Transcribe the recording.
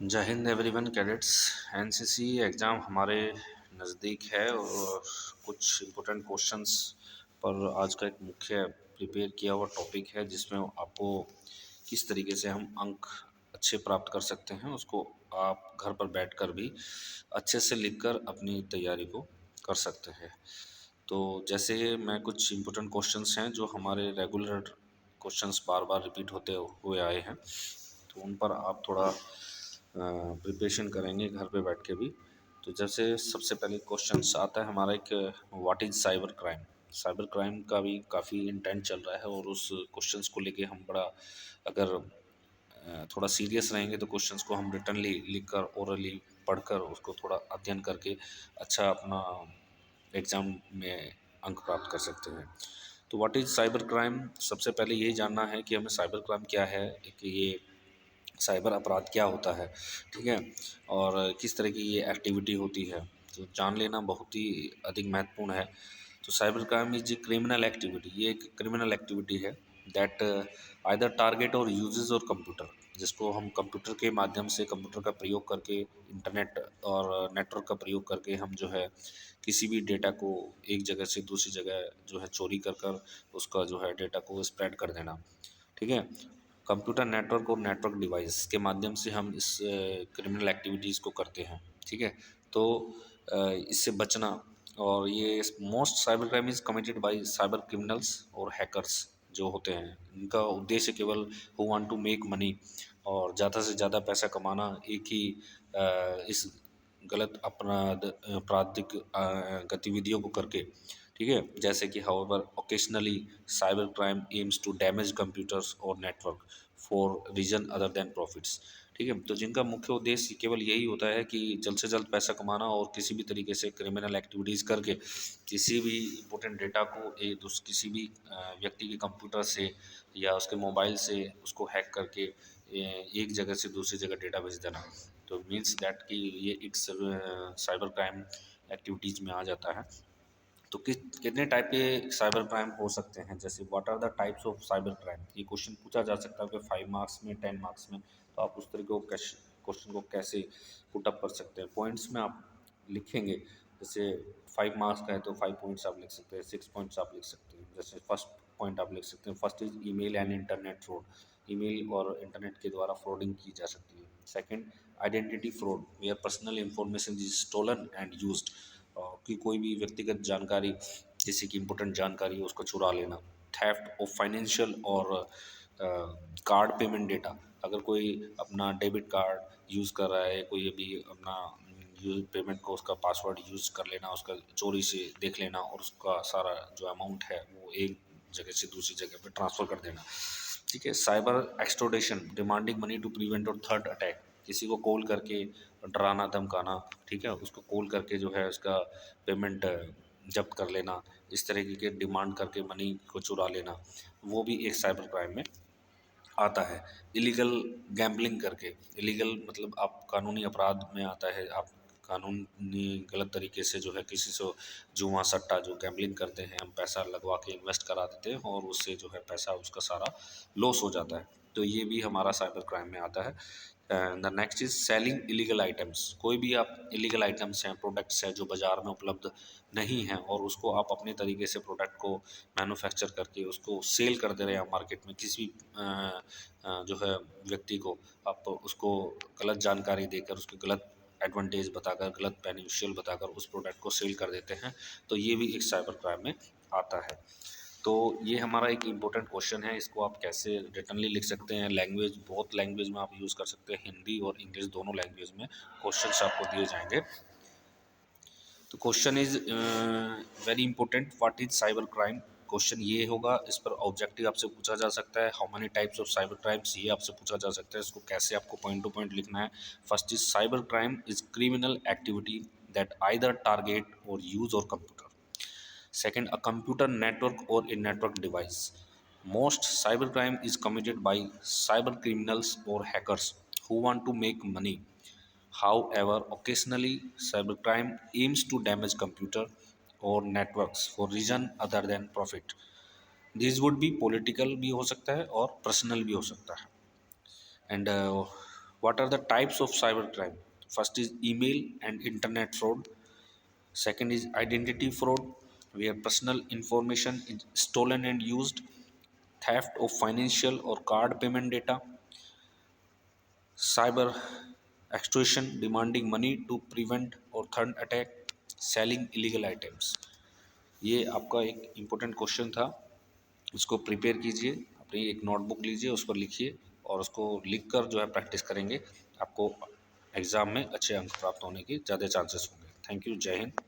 जय Hind everyone cadets. NCC exam हमारे नज़दीक है और कुछ इम्पोर्टेंट क्वेश्चंस पर आज का एक मुख्य प्रिपेयर किया हुआ टॉपिक है जिसमें आपको किस तरीके से हम अंक अच्छे प्राप्त कर सकते हैं उसको आप घर पर बैठकर भी अच्छे से लिखकर अपनी तैयारी को कर सकते हैं। तो जैसे मैं कुछ इम्पोर्टेंट क्वेश्चंस हैं जो हमारे रेगुलर क्वेश्चंस बार बार रिपीट होते हुए आए हैं, तो उन पर आप थोड़ा प्रिपरेशन करेंगे घर पे बैठ के भी। तो जैसे सबसे पहले क्वेश्चन आता है हमारा एक, what is cyber crime. Cyber crime का भी काफ़ी इंटेंट चल रहा है और उस क्वेश्चंस को लेके हम बड़ा अगर थोड़ा सीरियस रहेंगे तो क्वेश्चंस को हम रिटनली लिखकर ओरली पढ़कर उसको थोड़ा अध्ययन करके अच्छा अपना एग्ज़ाम में अंक प्राप्त कर सकते हैं। तो व्हाट इज़ साइबर क्राइम, सबसे पहले यही जानना है कि हमें साइबर क्राइम क्या है, कि ये साइबर अपराध क्या होता है, ठीक है, और किस तरह की ये एक्टिविटी होती है, तो जान लेना बहुत ही अधिक महत्वपूर्ण है। तो cyber crime is a criminal activity, ये एक क्रिमिनल एक्टिविटी है दैट आइदर टारगेट और यूजेस और कंप्यूटर, जिसको हम कंप्यूटर के माध्यम से कंप्यूटर का प्रयोग करके इंटरनेट और नेटवर्क का प्रयोग करके हम जो है किसी भी डेटा को एक जगह से दूसरी जगह जो है चोरी कर कर उसका जो है डेटा को स्प्रेड कर देना, ठीक है। कंप्यूटर नेटवर्क और नेटवर्क डिवाइस के माध्यम से हम इस क्रिमिनल एक्टिविटीज़ को करते हैं, ठीक है। तो इससे बचना, और ये most cyber crime is committed by cyber criminals और हैकर्स जो होते हैं, इनका उद्देश्य केवल who want to make money और ज़्यादा से ज़्यादा पैसा कमाना, एक ही इस गलत अपराध आपराधिक गतिविधियों को करके, ठीक है। जैसे कि however occasionally cyber crime aims to damage computers और network for reason other than profits, ठीक है। तो जिनका मुख्य उद्देश्य केवल यही होता है कि जल्द से जल्द पैसा कमाना और किसी भी तरीके से क्रिमिनल एक्टिविटीज़ करके किसी भी इम्पोर्टेंट डेटा को किसी भी व्यक्ति के कंप्यूटर से या उसके मोबाइल से उसको हैक करके एक जगह से दूसरी जगह डेटा भेज देना। तो मीन्स दैट कि ये एक साइबर क्राइम एक्टिविटीज़ में आ जाता है। तो कितने टाइप के साइबर क्राइम हो सकते हैं, जैसे what are the types of cyber crime, ये क्वेश्चन पूछा जा सकता है कि 5 मार्क्स में 10 मार्क्स में, तो आप उस तरीके को क्वेश्चन को कैसे पुट अप कर सकते हैं, पॉइंट्स में आप लिखेंगे। जैसे 5 मार्क्स का है तो 5 पॉइंट्स आप लिख सकते हैं, 6 पॉइंट्स आप लिख सकते हैं। जैसे फर्स्ट पॉइंट आप लिख सकते हैं, first is email and internet fraud, email और इंटरनेट के द्वारा फ्रॉडिंग की जा सकती है। Second, identity fraud, where personal information is stolen and used, कि कोई भी व्यक्तिगत जानकारी, किसी की इम्पोर्टेंट जानकारी है उसको चुरा लेना। थेफ्ट ऑफ फाइनेंशियल और कार्ड पेमेंट डेटा, अगर कोई अपना डेबिट कार्ड यूज़ कर रहा है, कोई अभी अपना यूज पेमेंट को उसका पासवर्ड यूज़ कर लेना, उसका चोरी से देख लेना और उसका सारा जो अमाउंट है वो एक जगह से दूसरी जगह पे ट्रांसफ़र कर देना, ठीक है। Cyber extortion, demanding money to prevent और थर्ड अटैक, किसी को कॉल करके डराना धमकाना, ठीक है, उसको कॉल करके जो है उसका पेमेंट जब्त कर लेना, इस तरीके के डिमांड करके मनी को चुरा लेना, वो भी एक साइबर क्राइम में आता है। इलीगल गैम्बलिंग करके, इलीगल मतलब आप कानूनी अपराध में आता है, आप कानूनी गलत तरीके से जो है किसी से जुआ सट्टा जो गैम्बलिंग करते हैं, हम पैसा लगवा के इन्वेस्ट करा देते हैं और उससे जो है पैसा उसका सारा लॉस हो जाता है, तो ये भी हमारा साइबर क्राइम में आता है। The next is selling illegal items, कोई भी आप इलीगल आइटम्स हैं, प्रोडक्ट्स हैं जो बाज़ार में उपलब्ध नहीं हैं और उसको आप अपने तरीके से प्रोडक्ट को मैन्युफैक्चर करके उसको सेल कर दे रहे हैं मार्केट में, किसी भी जो है व्यक्ति को आप उसको गलत जानकारी देकर, उसको गलत एडवांटेज बताकर, गलत बेनिफिशियल बताकर उस प्रोडक्ट को सेल कर देते हैं, तो ये भी एक साइबर क्राइम में आता है। तो ये हमारा एक इम्पोर्टेंट क्वेश्चन है, इसको आप कैसे रिटनली लिख सकते हैं, लैंग्वेज बहुत लैंग्वेज में आप यूज़ कर सकते हैं, हिंदी और इंग्लिश दोनों लैंग्वेज में क्वेश्चंस आपको दिए जाएंगे। तो question is very important, what is cyber crime, question ये होगा, इस पर ऑब्जेक्टिव आपसे पूछा जा सकता है, how many types of cyber crimes ये आपसे पूछा जा सकता है, इसको कैसे आपको पॉइंट टू पॉइंट लिखना है। First is cyber crime is criminal activity that either target और यूज और computer. Second, a computer network or a network device. Most cybercrime is committed by cyber criminals or hackers who want to make money. However, occasionally cybercrime aims to damage computer or networks for reason other than profit. These would be political भी हो सकता है और personal भी हो सकता है। And What are the types of cybercrime? First is email and internet fraud. Second is identity fraud, where personal information is stolen and used. Theft of financial or card payment data. Cyber extortion, demanding money to prevent or third attack. Selling illegal items. ये आपका एक important question था, इसको prepare कीजिए, अपनी एक notebook लीजिए, उस पर लिखिए और उसको लिख कर जो है प्रैक्टिस करेंगे, आपको एग्ज़ाम में अच्छे अंक प्राप्त होने की ज़्यादा चांसेस होंगे। Thank you. जय हिंद।